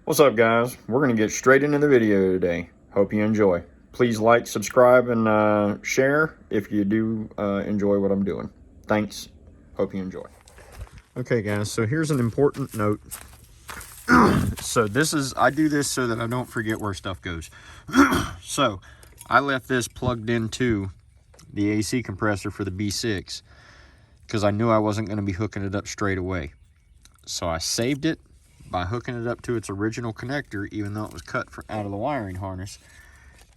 What's up, guys? We're going to get straight into the video today. Hope you enjoy. Please like, subscribe, and share if you do enjoy what I'm doing. Thanks. Hope you enjoy. Okay, guys, so here's an important note. So I do this so that I don't forget where stuff goes. So I left this plugged into the AC compressor for the B6 because I knew I wasn't going to be hooking it up straight away. So I saved it by hooking it up to its original connector, even though it was cut out of the wiring harness.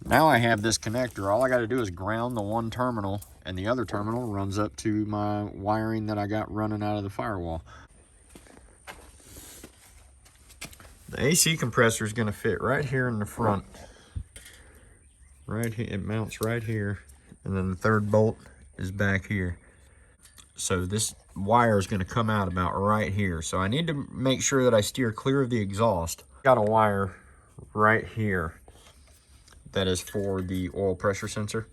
Now I have this connector. All I got to do is ground the one terminal, and the other terminal runs up to my wiring that I got running out of the firewall. The AC compressor is going to fit right here in the front. Right here, it mounts right here, and then the third bolt is back here. So this wire is going to come out about right here. So I need to make sure that I steer clear of the exhaust. Got a wire right here that is for the oil pressure sensor,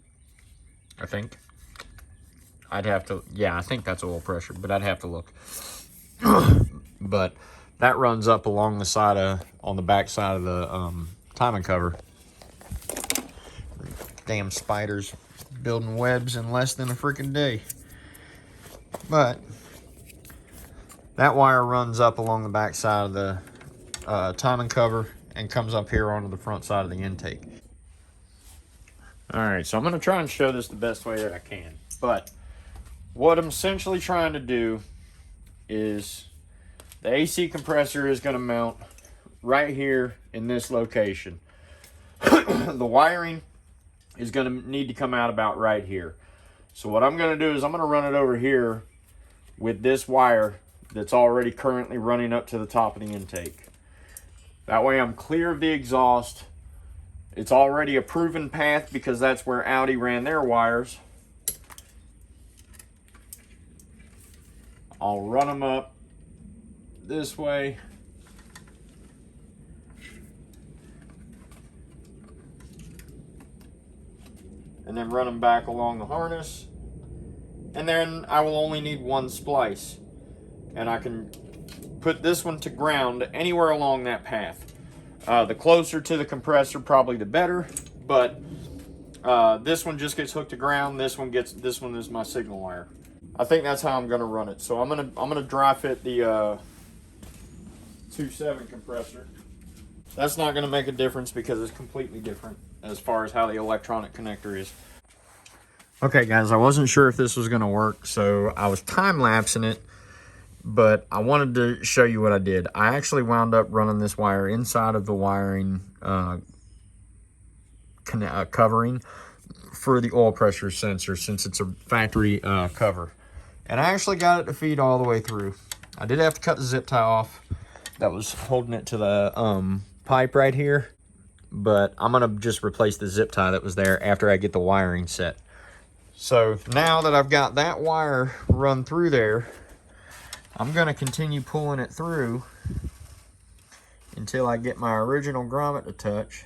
I think. I'd have to, yeah, I think that's oil pressure, but I'd have to look. But that runs up along the side of, on the back side of the timing cover. Damn spiders building webs in less than a freaking day. But that wire runs up along the back side of the timing cover and comes up here onto the front side of the intake. All right, so I'm going to try and show this the best way that I can. But what I'm essentially trying to do is the AC compressor is going to mount right here in this location. The wiring is going to need to come out about right here. So what I'm going to do is I'm going to run it over here with this wire that's already currently running up to the top of the intake. That way I'm clear of the exhaust. It's already a proven path because that's where Audi ran their wires. I'll run them up this way. And then run them back along the harness. And then I will only need one splice. And I can put this one to ground anywhere along that path. The closer to the compressor, probably the better. But this one just gets hooked to ground. This one is my signal wire. I think that's how I'm gonna run it. So I'm gonna dry fit the 2.7 compressor. That's not gonna make a difference because it's completely different as far as how the electronic connector is. Okay, guys, I wasn't sure if this was gonna work, so I was time-lapsing it, but I wanted to show you what I did. I actually wound up running this wire inside of the wiring covering for the oil pressure sensor, since it's a factory cover. And I actually got it to feed all the way through. I did have to cut the zip tie off that was holding it to the pipe right here, but I'm gonna just replace the zip tie that was there after I get the wiring set. So now that I've got that wire run through there, I'm gonna continue pulling it through until I get my original grommet to touch.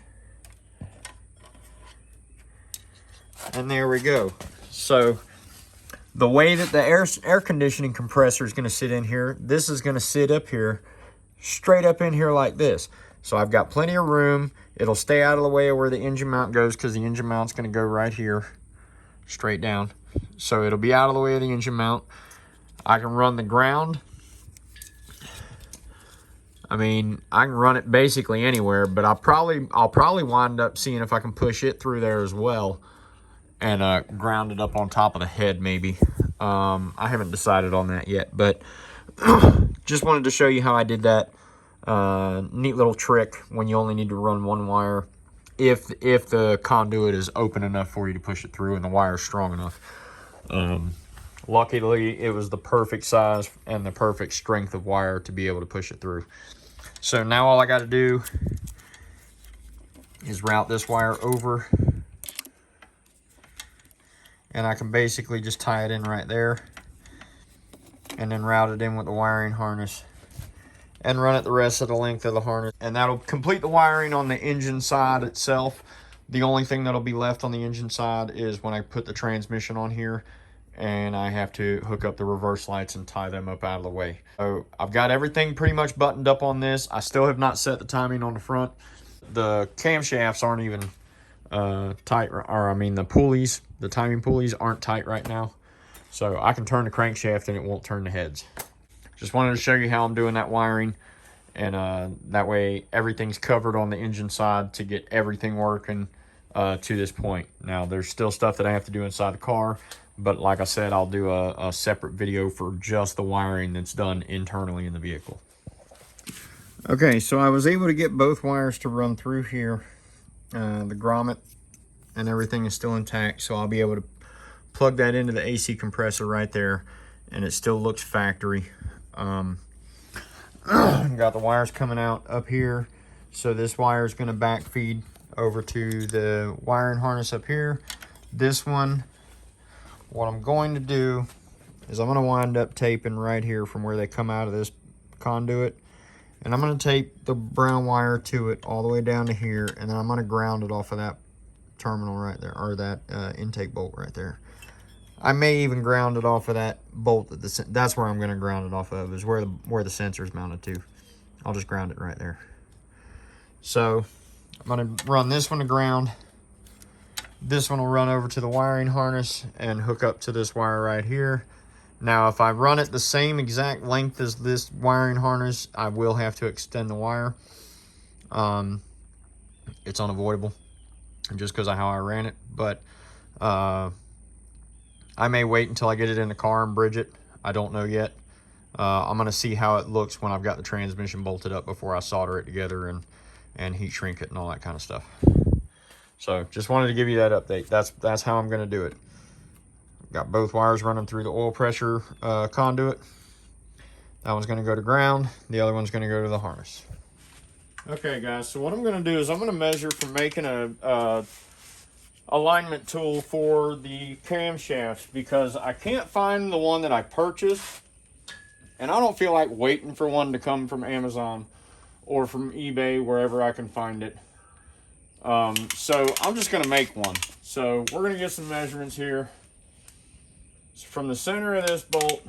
And there we go. So the way that the air conditioning compressor is gonna sit in here, this is gonna sit up here, straight up in here like this. So I've got plenty of room. It'll stay out of the way of where the engine mount goes because the engine mount's gonna go right here, straight down. So it'll be out of the way of the engine mount. I can run the ground. I mean, I can run it basically anywhere, but I'll probably wind up seeing if I can push it through there as well and ground it up on top of the head maybe. I haven't decided on that yet, but just wanted to show you how I did that. Neat little trick when you only need to run one wire if the conduit is open enough for you to push it through and the wire is strong enough. Luckily, it was the perfect size and the perfect strength of wire to be able to push it through. So now all I got to do is route this wire over, and I can basically just tie it in right there and then route it in with the wiring harness and run it the rest of the length of the harness. And that'll complete the wiring on the engine side itself. The only thing that'll be left on the engine side is when I put the transmission on here and I have to hook up the reverse lights and tie them up out of the way. So I've got everything pretty much buttoned up on this. I still have not set the timing on the front. The camshafts aren't even tight, or I mean the pulleys, the timing pulleys aren't tight right now. So I can turn the crankshaft and it won't turn the heads. Just wanted to show you how I'm doing that wiring, and that way everything's covered on the engine side to get everything working to this point. Now there's still stuff that I have to do inside the car, but like I said, I'll do a separate video for just the wiring that's done internally in the vehicle. Okay, so I was able to get both wires to run through here. The grommet and everything is still intact, so I'll be able to plug that into the AC compressor right there, and it still looks factory. Got the wires coming out up here, so this wire is going to back feed over to the wiring harness up here. This one, what I'm going to do is I'm going to wind up taping right here from where they come out of this conduit, and I'm going to tape the brown wire to it all the way down to here, and then I'm going to ground it off of that terminal right there, or that intake bolt right there. I may even ground it off of that bolt. That's where I'm going to ground it off of, is where the sensor's mounted to. I'll just ground it right there. So I'm going to run this one to ground. This one will run over to the wiring harness and hook up to this wire right here. Now, if I run it the same exact length as this wiring harness, I will have to extend the wire. It's unavoidable, just because of how I ran it. But I may wait until I get it in the car and bridge it. I don't know yet. I'm going to see how it looks when I've got the transmission bolted up before I solder it together and heat shrink it and all that kind of stuff. So just wanted to give you that update. That's how I'm going to do it. Got both wires running through the oil pressure conduit. That one's going to go to ground. The other one's going to go to the harness. Okay, guys. So what I'm going to do is I'm going to measure for making a alignment tool for the camshafts, because I can't find the one that I purchased, and I don't feel like waiting for one to come from Amazon or from eBay, wherever I can find it. So I'm just going to make one. So we're going to get some measurements here. So from the center of this bolt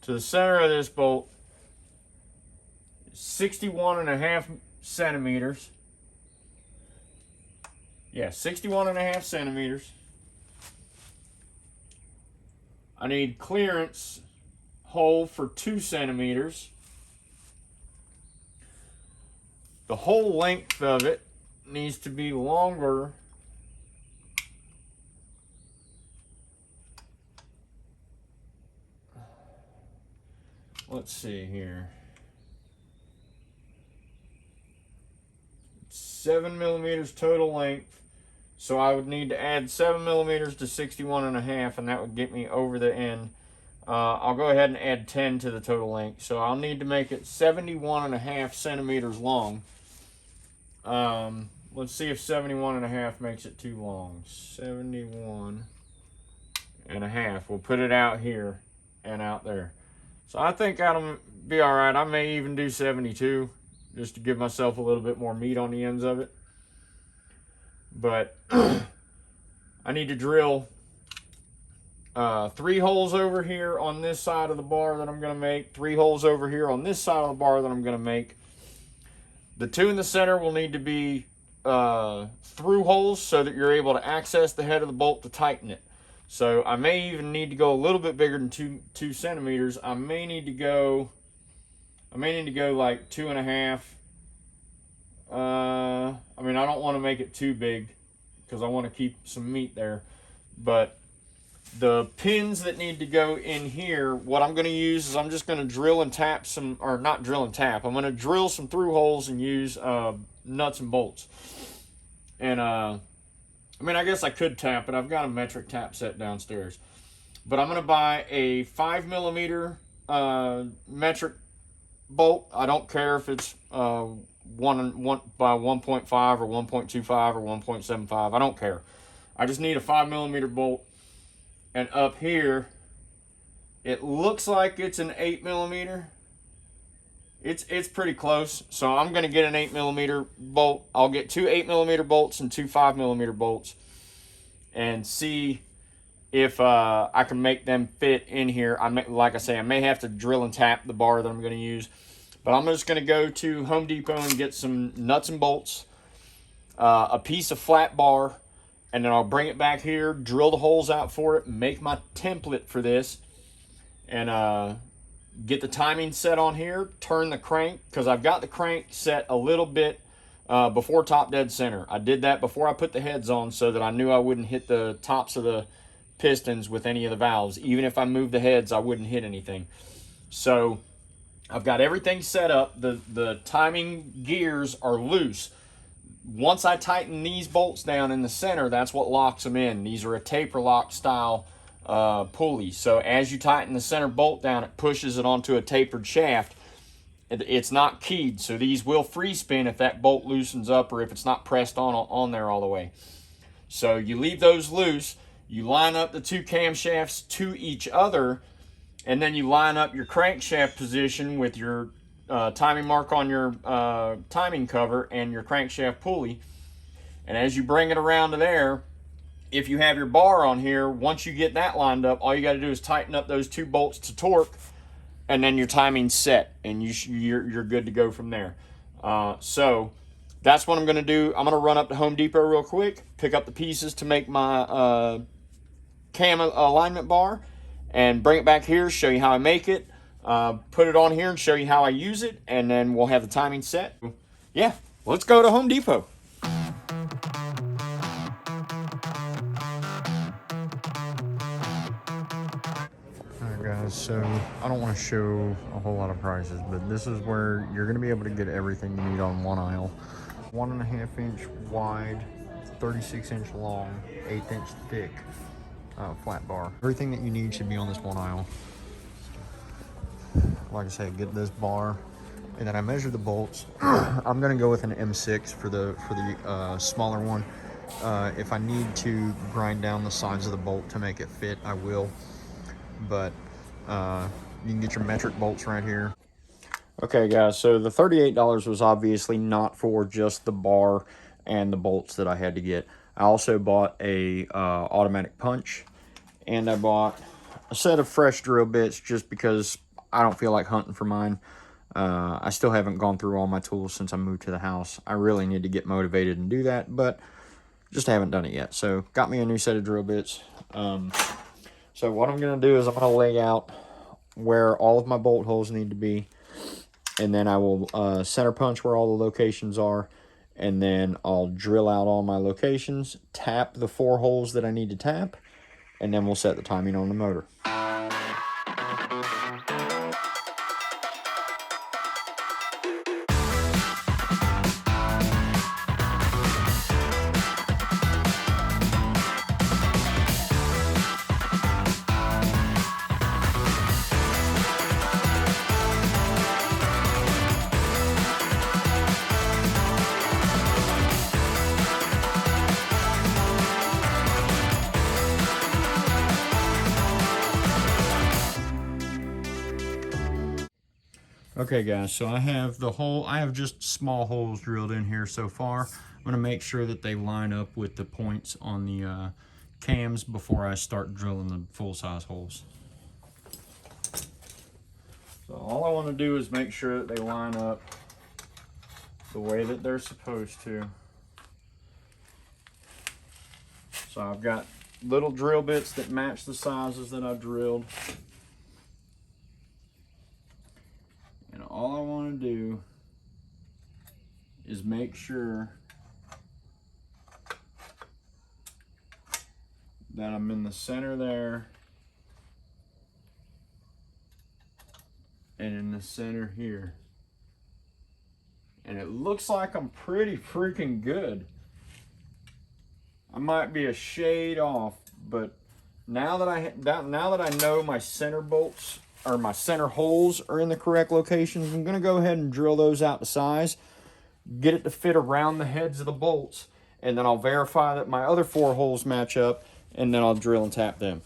to the center of this bolt, 61.5 centimeters. Yeah, 61.5 centimeters. I need clearance hole for 2 centimeters. The whole length of it needs to be longer . Let's see here. 7 millimeters total length. So I would need to add 7 millimeters to 61.5, and that would get me over the end. I'll go ahead and add 10 to the total length. So I'll need to make it 71.5 centimeters long. Let's see if 71.5 makes it too long. 71.5. We'll put it out here and out there. So I think that'll be all right. I may even do 72, just to give myself a little bit more meat on the ends of it. But I need to drill 3 holes over here on this side of the bar that I'm going to make, 3 holes over here on this side of the bar that I'm going to make. The 2 in the center will need to be through holes so that you're able to access the head of the bolt to tighten it. So I may even need to go a little bit bigger than 2 centimeters. I may need to go like 2.5. I mean, I don't want to make it too big because I want to keep some meat there. But the pins that need to go in here, what I'm going to use is I'm just going to drill and tap some, or not drill and tap. I'm going to drill some through holes and use nuts and bolts. And I mean, I guess I could tap it. I've got a metric tap set downstairs. But I'm going to buy a 5 millimeter metric bolt. I don't care if it's 1 by 1.5 or 1.25 or 1.75. I don't care. I just need a 5 millimeter bolt. And up here, it looks like it's an 8 millimeter. It's pretty close. So I'm going to get an 8 millimeter bolt. I'll get 2 8 millimeter bolts and 2 5 millimeter bolts. and see if I can make them fit in here. Like I say, I may have to drill and tap the bar that I'm going to use. But I'm just going to go to Home Depot and get some nuts and bolts, a piece of flat bar, and then I'll bring it back here, drill the holes out for it, make my template for this, and get the timing set on here, turn the crank, because I've got the crank set a little bit before top dead center. I did that before I put the heads on so that I knew I wouldn't hit the tops of the pistons with any of the valves. Even if I moved the heads, I wouldn't hit anything. So I've got everything set up. The timing gears are loose. Once I tighten these bolts down in the center, that's what locks them in. These are a taper lock style pulley. So as you tighten the center bolt down, it pushes it onto a tapered shaft. It's not keyed, so these will free spin if that bolt loosens up or if it's not pressed on there all the way. So you leave those loose, you line up the two camshafts to each other, and then you line up your crankshaft position with your timing mark on your timing cover and your crankshaft pulley. And as you bring it around to there, if you have your bar on here, once you get that lined up, all you got to do is tighten up those two bolts to torque, and then your timing's set, and you're good to go from there. So that's what I'm going to do. I'm going to run up to Home Depot real quick, pick up the pieces to make my cam alignment bar, and bring it back here, show you how I make it, put it on here and show you how I use it, and then we'll have the timing set. Yeah, let's go to Home Depot. Alright guys, so I don't want to show a whole lot of prices, but this is where you're going to be able to get everything you need on one aisle. 1.5 inch wide, 36 inch long, 1/8 inch thick flat bar. Everything that you need should be on this one aisle. Like I said, get this bar, and then I measure the bolts. I'm gonna go with an M6 for the smaller one. If I need to grind down the sides of the bolt to make it fit, I will. But you can get your metric bolts right here. Okay guys, so the $38 was obviously not for just the bar and the bolts that I had to get. I also bought a automatic punch, and I bought a set of fresh drill bits just because I don't feel like hunting for mine. I still haven't gone through all my tools since I moved to the house. I really need to get motivated and do that, but just haven't done it yet. So got me a new set of drill bits. So what I'm going to do is I'm going to lay out where all of my bolt holes need to be, and then I will center punch where all the locations are, and then I'll drill out all my locations, tap the 4 holes that I need to tap, and then we'll set the timing on the motor. Okay guys, so I have just small holes drilled in here so far. I'm gonna make sure that they line up with the points on the cams before I start drilling the full-size holes. So all I want to do is make sure that they line up the way that they're supposed to. So I've got little drill bits that match the sizes that I've drilled. And all I want to do is make sure that I'm in the center there and in the center here. And it looks like I'm pretty freaking good. I might be a shade off, but now that I know my center bolts or my center holes are in the correct locations, I'm gonna go ahead and drill those out to size, get it to fit around the heads of the bolts, and then I'll verify that my other 4 holes match up, and then I'll drill and tap them.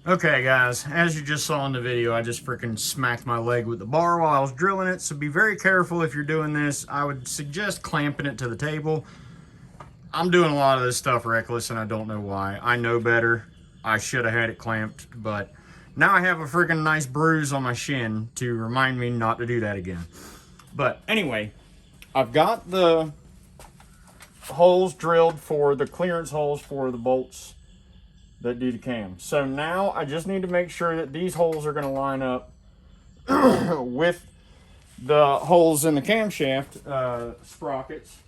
Okay guys, as you just saw in the video, I just freaking smacked my leg with the bar while I was drilling it, so be very careful if you're doing this. I would suggest clamping it to the table. I'm doing a lot of this stuff reckless and I don't know why. I know better. I should have had it clamped, but now I have a freaking nice bruise on my shin to remind me not to do that again. But anyway, I've got the holes drilled for the clearance holes for the bolts that do the cam. So now I just need to make sure that these holes are going to line up with the holes in the camshaft sprockets.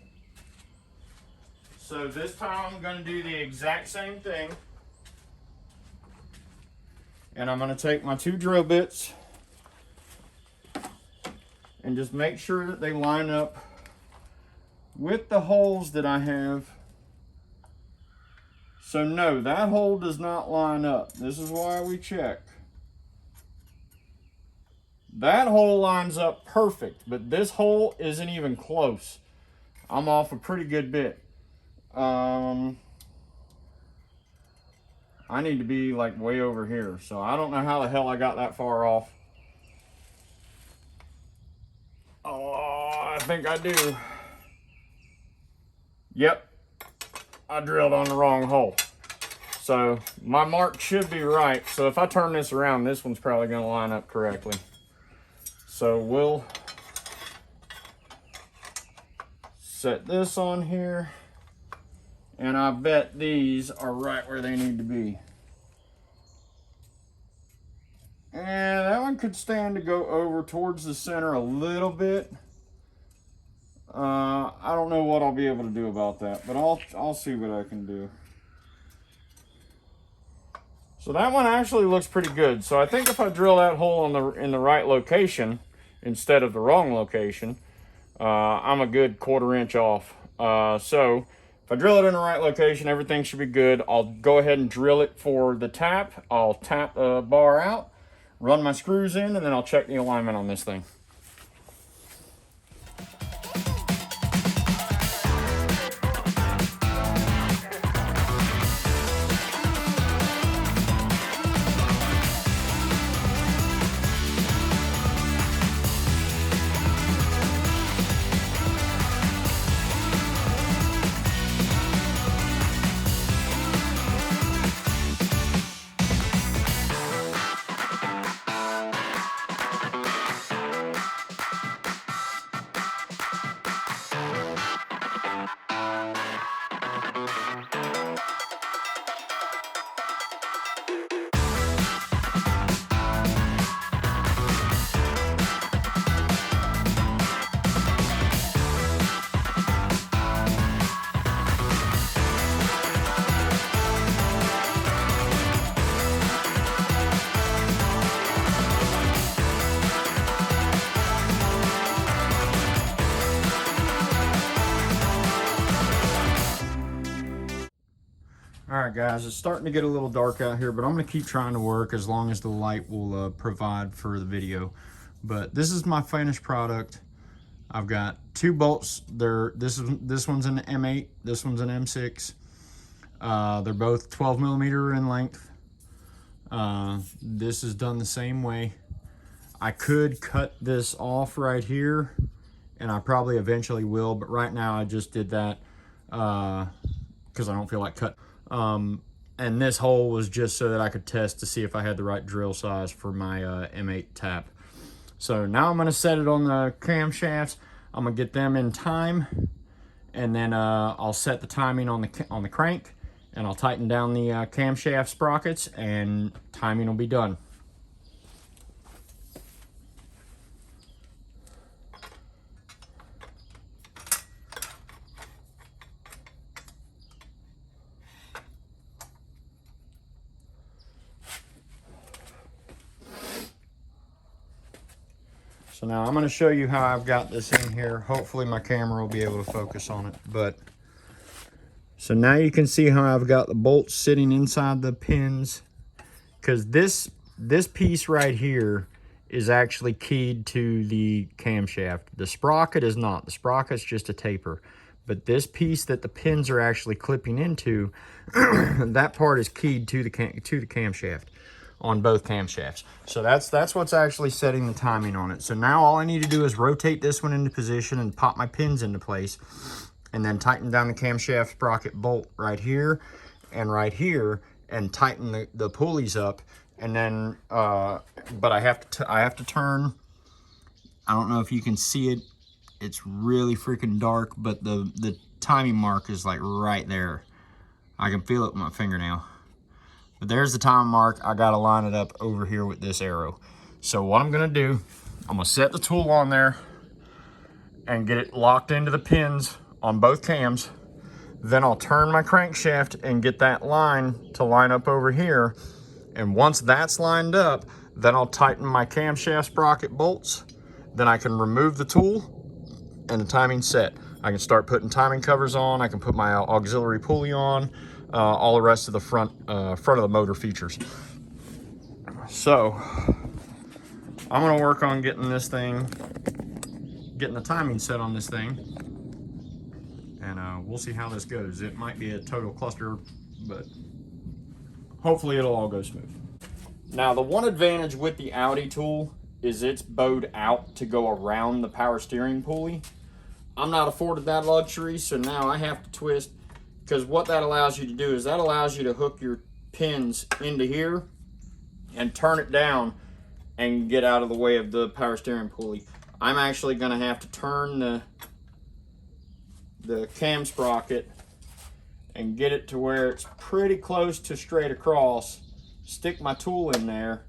So this time I'm going to do the exact same thing. And I'm going to take my 2 drill bits and just make sure that they line up with the holes that I have. So no, that hole does not line up. This is why we check. That hole lines up perfect, but this hole isn't even close. I'm off a pretty good bit. I need to be like way over here, so I don't know how the hell I got that far off. Oh, I think I do. Yep, I drilled on the wrong hole. So my mark should be right. So if I turn this around, this one's probably going to line up correctly. So we'll set this on here. And I bet these are right where they need to be. And that one could stand to go over towards the center a little bit. I don't know what I'll be able to do about that, but I'll see what I can do. So that one actually looks pretty good. So I think if I drill that hole in the right location instead of the wrong location, I'm a good 1/4 inch off. So if I drill it in the right location, everything should be good. I'll go ahead and drill it for the tap. I'll tap the bar out, run my screws in, and then I'll check the alignment on this thing. All right, guys, it's starting to get a little dark out here, but I'm going to keep trying to work as long as the light will provide for the video. But this is my finished product. I've got 2 bolts. This one's an M8. This one's an M6. They're both 12 millimeter in length. This is done the same way. I could cut this off right here, and I probably eventually will, but right now I just did that because I don't feel like cutting. And this hole was just so that I could test to see if I had the right drill size for my M8 tap. So now I'm going to set it on the camshafts. I'm going to get them in time, and then I'll set the timing on the crank, and I'll tighten down the camshaft sprockets, and timing will be done. So now I'm going to show you how I've got this in here. Hopefully my camera will be able to focus on it. But so now you can see how I've got the bolts sitting inside the pins, because this piece right here is actually keyed to the camshaft. The sprocket is not. The sprocket's just a taper. But this piece that the pins are actually clipping into, that part is keyed to the camshaft. on both camshafts. So that's what's actually setting the timing on it. So now all I need to do is rotate this one into position and pop my pins into place, and then tighten down the camshaft sprocket bolt right here, and tighten the pulleys up. And then, but I have to turn. I don't know if you can see it. It's really freaking dark, but the timing mark is like right there. I can feel it with my fingernail. But there's the time mark. I gotta line it up over here with this arrow. So what I'm gonna do, I'm gonna set the tool on there and get it locked into the pins on both cams. Then I'll turn my crankshaft and get that line to line up over here. And once that's lined up, then I'll tighten my camshaft sprocket bolts. Then I can remove the tool and the timing's set. I can start putting timing covers on. I can put my auxiliary pulley on, all the rest of the front of the motor features. So I'm gonna work on getting the timing set on this thing, and we'll see how this goes. It might be a total cluster, but hopefully it'll all go smooth. Now, the one advantage with the Audi tool is it's bowed out to go around the power steering pulley. I'm not afforded that luxury, so now I have to twist, because what that allows you to do is that allows you to hook your pins into here and turn it down and get out of the way of the power steering pulley. I'm actually going to have to turn the cam sprocket and get it to where it's pretty close to straight across, stick my tool in there,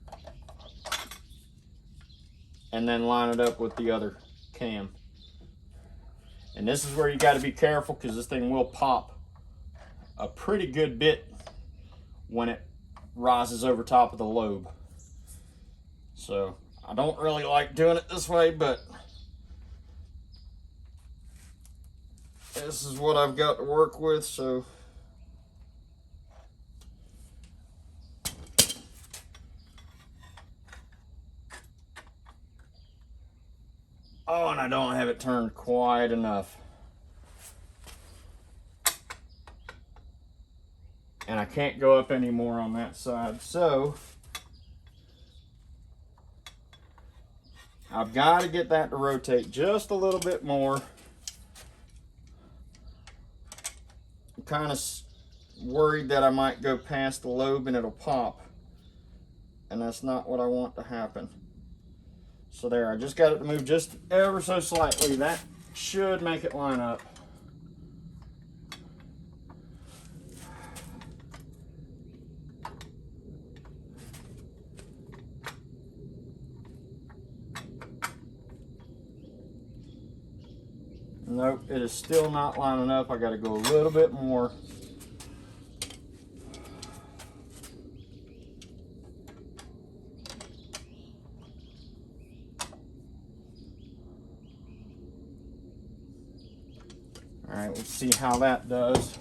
and then line it up with the other cam. And this is where you got to be careful, because this thing will pop a pretty good bit when it rises over top of the lobe. So I don't really like doing it this way, but this is what I've got to work with. So oh, and I don't have it turned quite enough. And I can't go up anymore on that side. So I've got to get that to rotate just a little bit more. I'm kind of worried that I might go past the lobe and it'll pop. And that's not what I want to happen. So there, I just got it to move just ever so slightly. That should make it line up. Nope, it is still not lining up. I got to go a little bit more. All right, let's see how that does.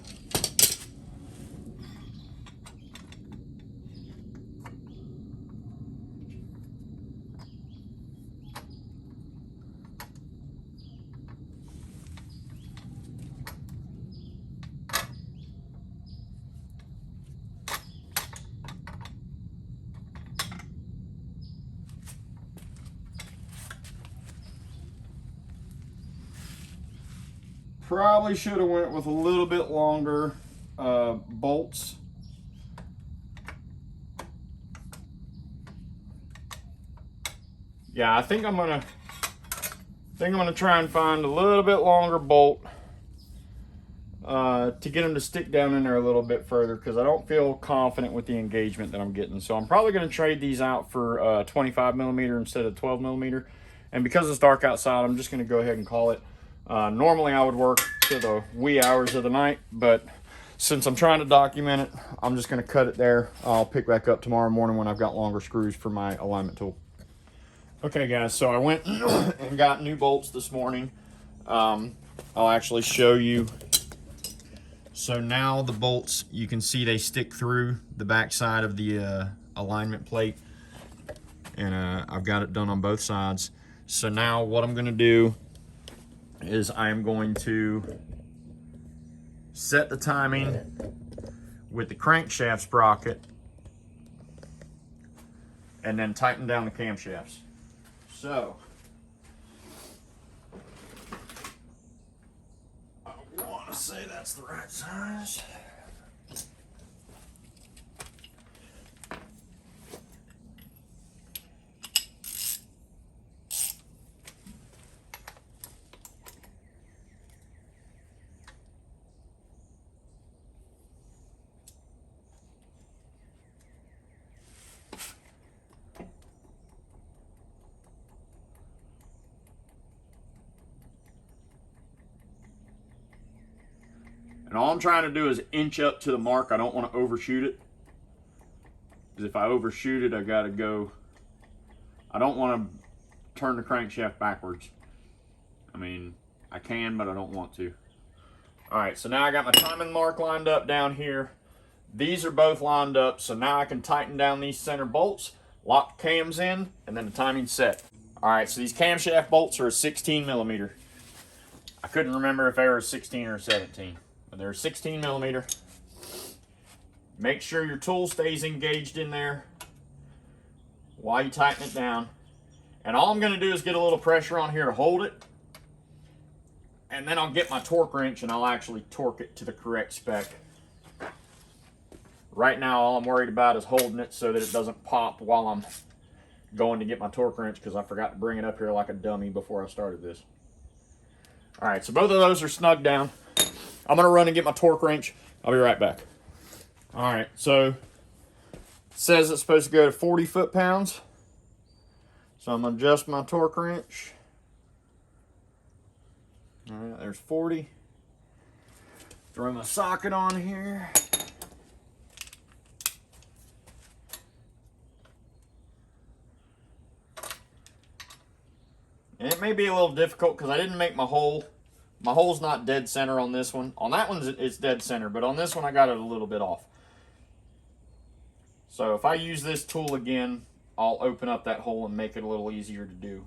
Probably should have went with a little bit longer bolts. Yeah, I think I'm gonna try and find a little bit longer bolt to get them to stick down in there a little bit further, because I don't feel confident with the engagement that I'm getting. So I'm probably going to trade these out for 25 millimeter instead of 12 millimeter. And because it's dark outside, I'm just going to go ahead and call it. Normally I would work to the wee hours of the night, but since I'm trying to document it, I'm just going to cut it there. I'll pick back up tomorrow morning when I've got longer screws for my alignment tool. Okay guys, so I went and got new bolts this morning. I'll actually show you. So now the bolts, you can see they stick through the back side of the alignment plate, and I've got it done on both sides. So now what I'm going to do is I'm going to set the timing with the crankshaft sprocket and then tighten down the camshafts. So, I want to say that's the right size. And all I'm trying to do is inch up to the mark. I don't want to overshoot it. Because if I overshoot it, I got to go. I don't want to turn the crankshaft backwards. I mean, I can, but I don't want to. All right, so now I got my timing mark lined up down here. These are both lined up, so now I can tighten down these center bolts, lock the cams in, and then the timing's set. All right, so these camshaft bolts are a 16 millimeter. I couldn't remember if they were a 16 or a 17. But they're 16 millimeter. Make sure your tool stays engaged in there while you tighten it down. And all I'm going to do is get a little pressure on here to hold it. And then I'll get my torque wrench and I'll actually torque it to the correct spec. Right now all I'm worried about is holding it so that it doesn't pop while I'm going to get my torque wrench, because I forgot to bring it up here like a dummy before I started this. Alright, so both of those are snug down. I'm going to run and get my torque wrench. I'll be right back. All right, so it says it's supposed to go to 40 foot-pounds. So I'm going to adjust my torque wrench. All right, there's 40. Throw my socket on here. And it may be a little difficult because I didn't make my hole. My hole's not dead center on this one. On that one, it's dead center, but on this one, I got it a little bit off. So if I use this tool again, I'll open up that hole and make it a little easier to do.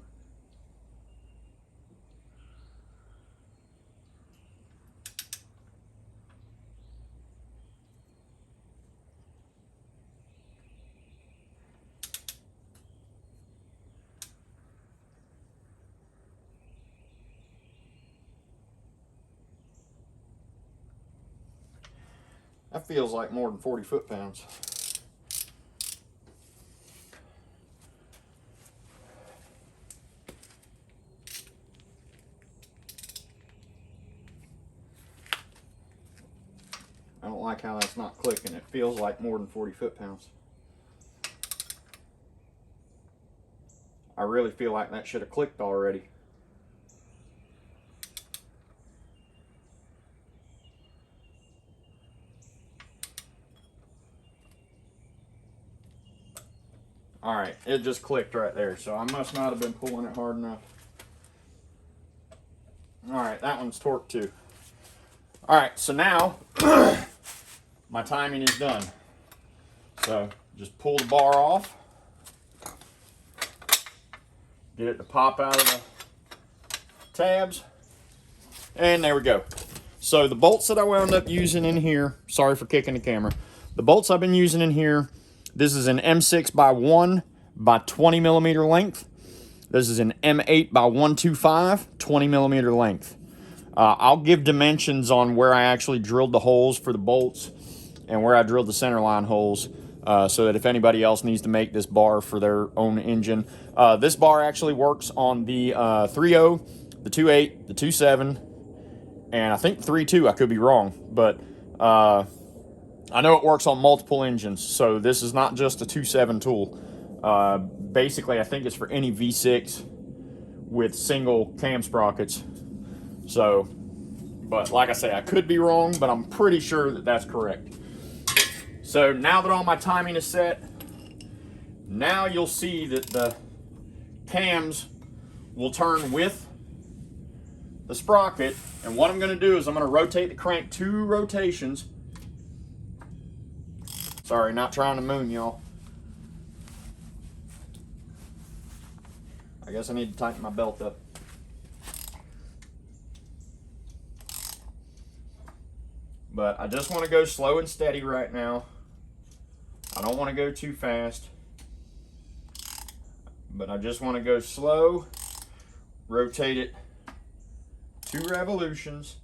That feels like more than 40 foot-pounds. I don't like how that's not clicking. It feels like more than 40 foot-pounds. I really feel like that should have clicked already. All right, it just clicked right there, so I must not have been pulling it hard enough. All right, that one's torqued too. All right, so now my timing is done. So just pull the bar off, get it to pop out of the tabs, and there we go. So the bolts that I wound up using in here, sorry for kicking the camera, the bolts I've been using in here, this is an M6 by 1 by 20 millimeter length. This is an M8 by 125, 20 millimeter length. I'll give dimensions on where I actually drilled the holes for the bolts and where I drilled the center line holes, so that if anybody else needs to make this bar for their own engine. This bar actually works on the 3.0, the 2.8, the 2.7, and I think 3.2, I could be wrong, but I know it works on multiple engines, so this is not just a 2.7 tool. Basically, I think it's for any V6 with single cam sprockets. So, but like I say, I could be wrong, but I'm pretty sure that that's correct. So now that all my timing is set, now you'll see that the cams will turn with the sprocket. And what I'm going to do is I'm going to rotate the crank 2 rotations. Sorry, not trying to moon y'all. I guess I need to tighten my belt up. But I just want to go slow and steady right now. I don't want to go too fast. but I just want to go slow, rotate it 2 revolutions.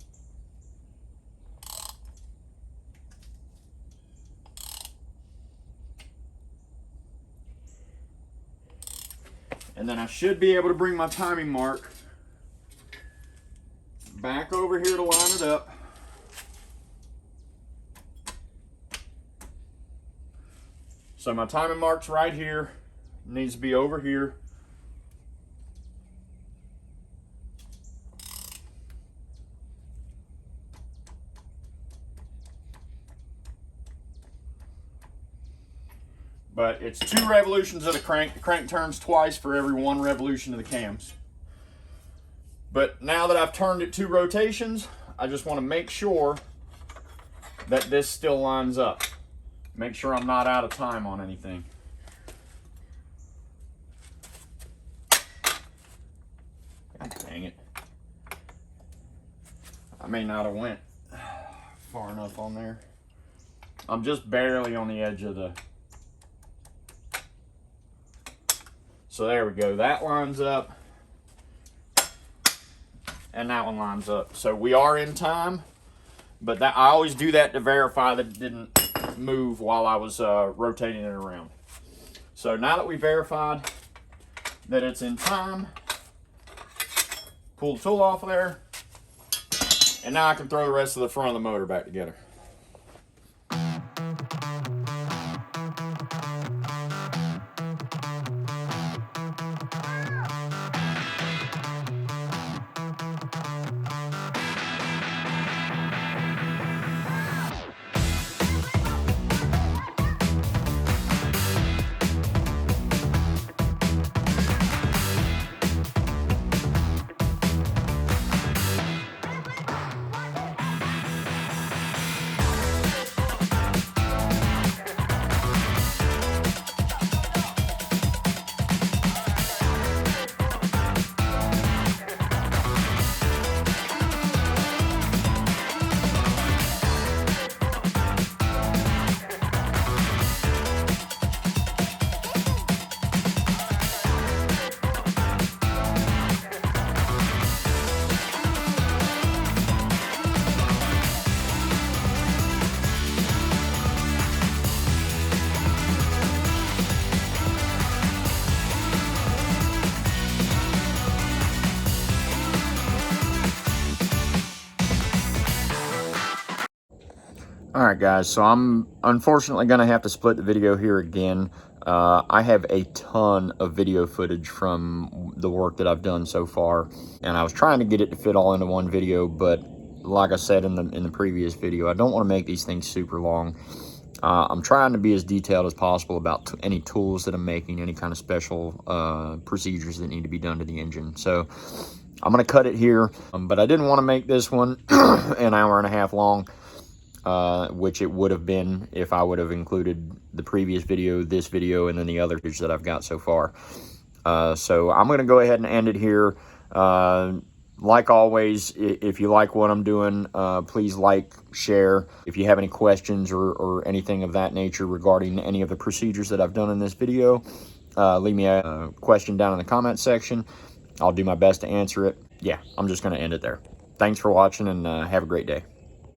And then I should be able to bring my timing mark back over here to line it up. So my timing mark's right here, needs to be over here. But it's 2 revolutions of the crank. The crank turns twice for every 1 revolution of the cams. But now that I've turned it 2 rotations, I just want to make sure that this still lines up. Make sure I'm not out of time on anything. God dang it. I may not have went far enough on there. I'm just barely on the edge of the... So there we go, that lines up, and that one lines up. So we are in time, but that, I always do that to verify that it didn't move while I was rotating it around. So now that we verified that it's in time, pull the tool off of there, and now I can throw the rest of the front of the motor back together. Alright guys, so I'm unfortunately going to have to split the video here again. I have a ton of video footage from the work that I've done so far, and I was trying to get it to fit all into one video, but like I said in the previous video, I don't want to make these things super long. I'm trying to be as detailed as possible about any tools that I'm making, any kind of special procedures that need to be done to the engine. So I'm going to cut it here, but I didn't want to make this one an hour and a half long. Which it would have been if I would have included the previous video, this video, and then the other footage that I've got so far. So I'm going to go ahead and end it here. Like always, if you like what I'm doing, please like, share. If you have any questions or anything of that nature regarding any of the procedures that I've done in this video, leave me a question down in the comment section. I'll do my best to answer it. Yeah, I'm just going to end it there. Thanks for watching, and have a great day.